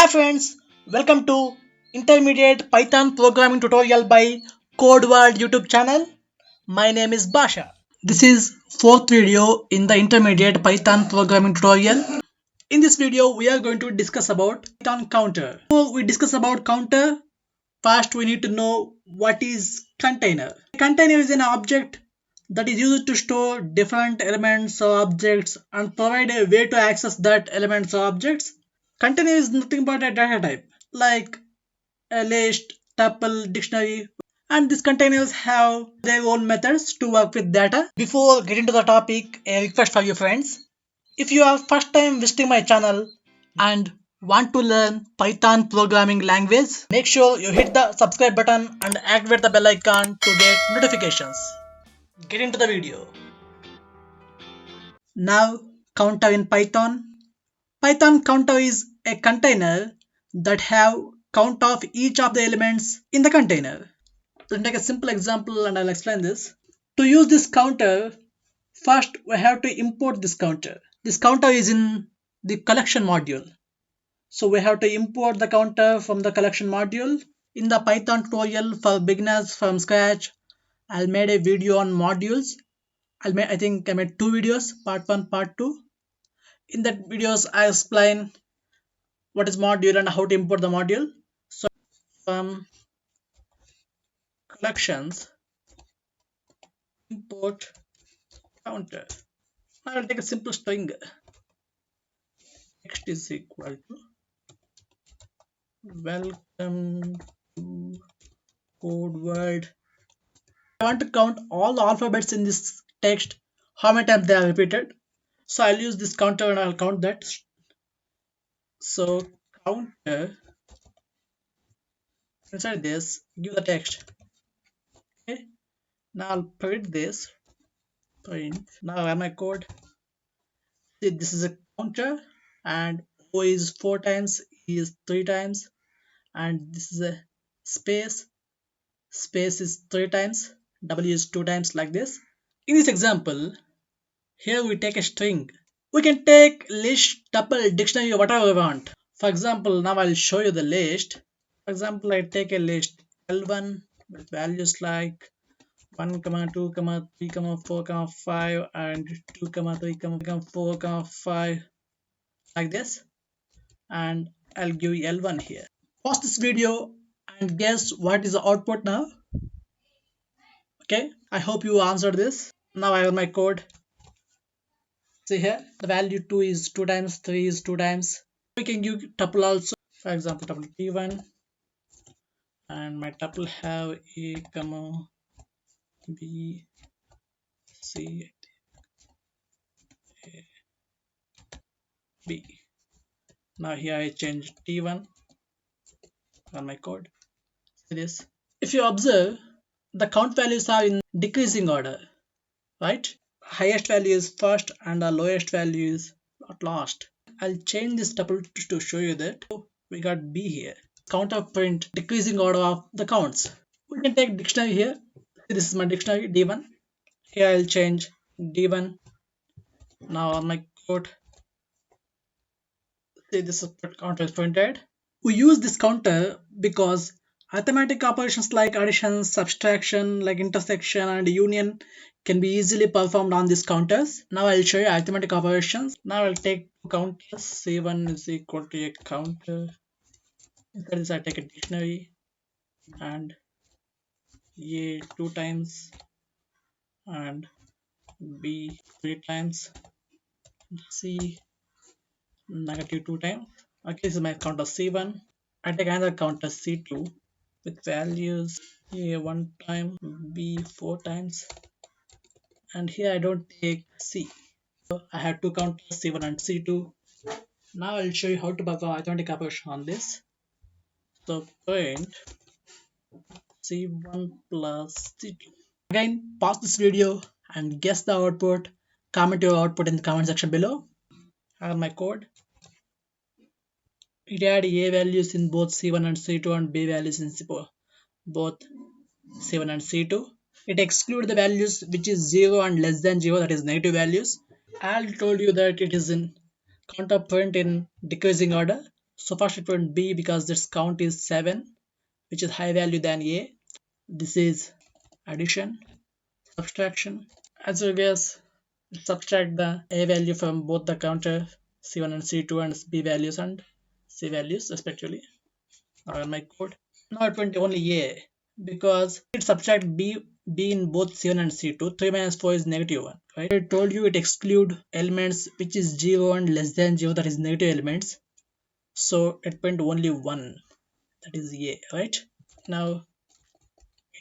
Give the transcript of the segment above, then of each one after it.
Hi friends, welcome to Intermediate Python Programming Tutorial by Code World YouTube channel. My name is Basha. This is fourth video in the Intermediate Python Programming Tutorial. In this video, we are going to discuss about Python counter. Before we discuss about counter, first we need to know what is container. A container is an object that is used to store different elements or objects and provide a way to access that elements or objects. Container is nothing but a data type like a list, tuple, dictionary, and these containers have their own methods to work with data. Before getting to the topic, a request for you friends. If you are first time visiting my channel and want to learn Python programming language, make sure you hit the subscribe button and activate the bell icon to get notifications. Get into the video. Now, counter in Python. Python counter is a container that have count of each of the elements in the container. Let me take a simple example and I'll explain this. To use this counter, first we have to import this counter. This counter is in the collection module. So we have to import the counter from the collection module. In the Python tutorial for beginners from scratch, I made a video on modules. I think I made two videos, part 1, part 2. In that videos I explain what is module and how to import the module. So from collections, import counter. I will take a simple string. Text is equal to welcome to code world. I want to count all the alphabets in this text, how many times they are repeated. So I'll use this counter and I'll count that. So counter inside this, give the text. Okay. Now I'll print this. Print. Now I have my code. See, this is a counter and O is 4 times, E is 3 times, and this is a space. Space is 3 times, W is 2 times, like this. In this example, here we take a string. We can take list, tuple, dictionary, whatever we want. For example, now I'll show you the list. For example, I take a list L1 with values like 1, 2, 3, 4, 5 and 2, 3, 4, 5, like this, and I'll give L1 here. Pause this video and guess what is the output now. Okay, I hope you answered this. Now I have my code. See here, the value 2 is 2 times, 3 is 2 times. We can give tuple also. For example, tuple t1, and my tuple have a comma b c a b. Now here I change t1 on my code. See this. If you observe, the count values are in decreasing order, right? Highest value is first and the lowest value is at last. I'll change this tuple to show you that. We got b here. Counter print decreasing order of the counts. We can take dictionary here. This is my dictionary d1. Here I'll change d1. Now on my code, see, this is counter is printed. We use this counter because arithmetic operations like addition, subtraction, like intersection and union can be easily performed on these counters. Now I'll show you arithmetic operations. Now I'll take two counters. C1 is equal to a counter. Inside this I take a dictionary and A 2 times and B 3 times, C negative 2 times. Okay, this is my counter C1. I take another counter C2 with values A 1 time, B 4 times, and here I don't take C. So I have two counters C1 and C2. Now I'll show you how to perform arithmetic operation on this. So print C1 plus C2. Again, pause this video and guess the output. Comment your output in the comment section below. I have my code. It had A values in both C1 and C2 and B values in both C1 and C2. It excludes the values which is 0 and less than 0, that is negative values. I told you that it is in counter print in decreasing order. So first it went B because this count is 7, which is high value than A. This is addition, subtraction. As you guess, subtract the A value from both the counter C1 and C2 and B values and C values respectively. Now in my code. Now it went only A because it subtract B in both C1 and C2. 3 minus 4 is negative 1. Right? I told you it exclude elements which is 0 and less than 0, that is negative elements. So it went only 1, that is A, right? Now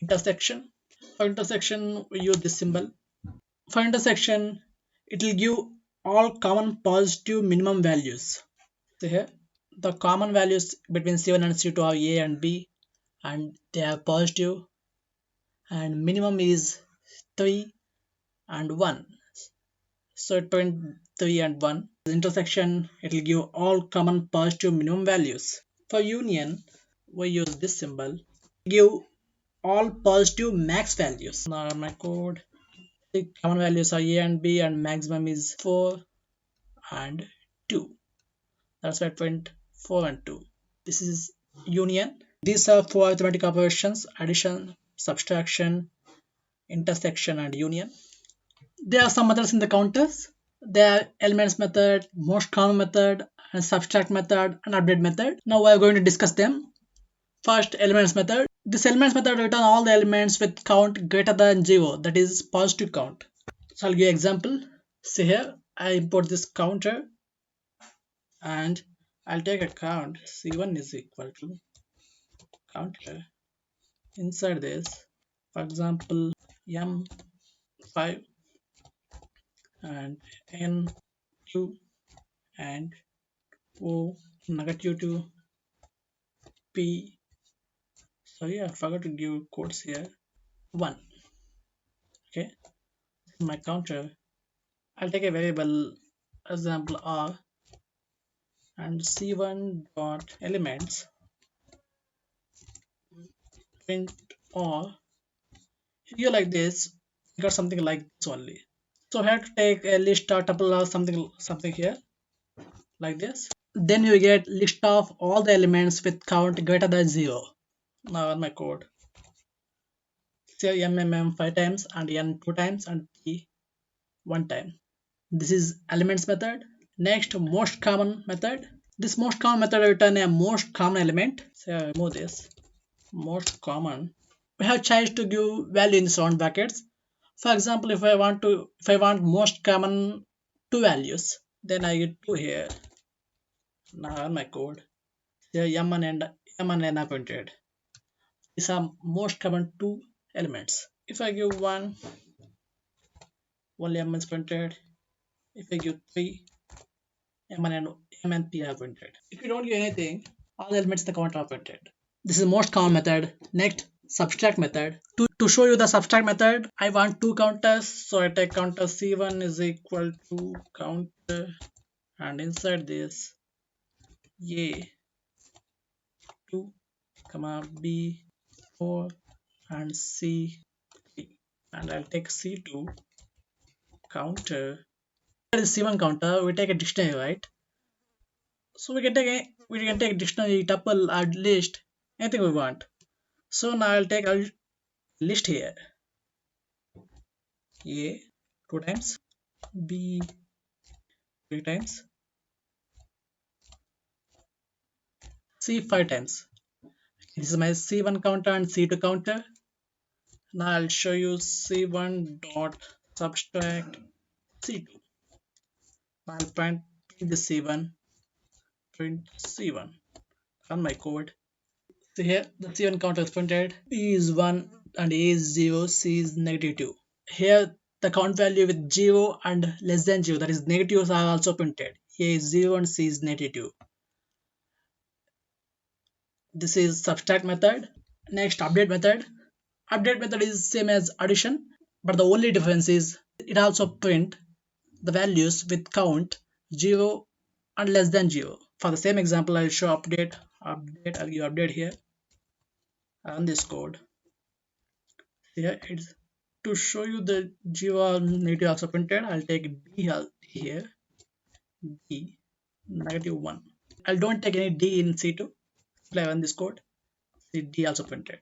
intersection. For intersection we use this symbol. For intersection it will give all common positive minimum values. So here the common values between C1 and C2 are A and B, and they are positive, and minimum is 3 and 1. So 23 and 1. The intersection it will give all common positive minimum values. For union we use this symbol. Give all positive max values. Now my code, the common values are A and B and maximum is 4 and 2. That's why it went 4 and 2. This is union. These are 4 arithmetic operations: addition, subtraction, intersection and union. There are some others in the counters. There are elements method, most common method, and subtract method and update method. Now we are going to discuss them. First, elements method. This elements method return all the elements with count greater than 0, that is positive count. So I'll give you an example. See here, I import this counter and I'll take a count. C1 is equal to counter. Inside this, for example, M5 and N2 and O negative 2 P. Sorry, I forgot to give quotes here. 1. Okay, my counter. I'll take a variable example R and C1 dot elements print R. Here like this, you got something like this only. So I have to take a list or tuple or something here like this. Then you get list of all the elements with count greater than 0. Now on my code, say M 5 times and N 2 times and P 1 time. This is elements method. Next, most common method. This most common method will return a most common element. So I remove this. Most common. We have choice to give value in round brackets. For example, if I want most common two values, then I get 2 here. Now on my code, here M and N are printed. These are most common two elements. If I give 1, only M is printed. If I give 3, M and P are printed. If you don't give anything, all the elements in the count are printed. This is the most common method. Next, subtract method. To show you the subtract method, I want two counters, so I take counter C1 is equal to counter, and inside this A 2, B 4 and C 3, and I'll take C2 counter. There is C1 counter. We take a dictionary, right? So we can take a dictionary, tuple, add list, anything we want. So now I'll take a list here. A 2 times, B 3 times, C 5 times. This is my C1 counter and C2 counter. Now I'll show you C1 dot subtract C2. I'll print the C1, print C1 on my code. So here the C1 counter is printed. B is 1 and A is 0, C is negative 2. Here the count value with 0 and less than 0, that is negatives, are also printed. A is 0 and C is negative 2. This is subtract method. Next, update method. Update method is same as addition, but the only difference is it also print the values with count 0 and less than 0. For the same example, I'll show update. I'll give update here. Run this code. Here it's to show you the 0 negative also printed. I'll take B here, B negative 1. I don't take any D in C2. Simply I run this code. See D also printed.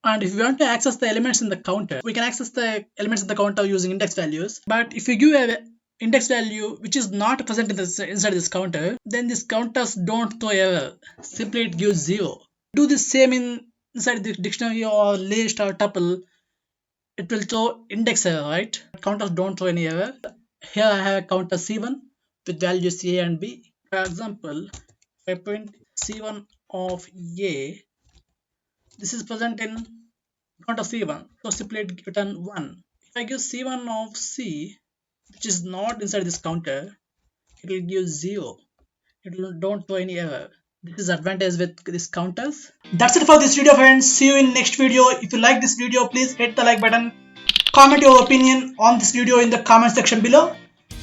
And if we want to access the elements in the counter, we can access the elements in the counter using index values. But if you give an index value which is not present in inside this counter, then these counters don't throw error. Simply it gives 0. Do the same inside the dictionary or list or tuple, it will throw index error, right? Counters don't throw any error. Here I have a counter C1 with values A and B. For example, if I print C1 of A, this is present in counter C1, so simply it return 1. If I give C1 of C, which is not inside this counter, it will give 0. It will don't throw any error. This is advantage with these counters. That's it for this video, friends. See you in next video. If you like this video, please hit the like button. Comment your opinion on this video in the comment section below.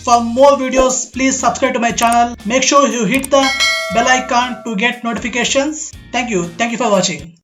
For more videos, please subscribe to my channel. Make sure you hit the bell icon to get notifications. Thank you. Thank you for watching.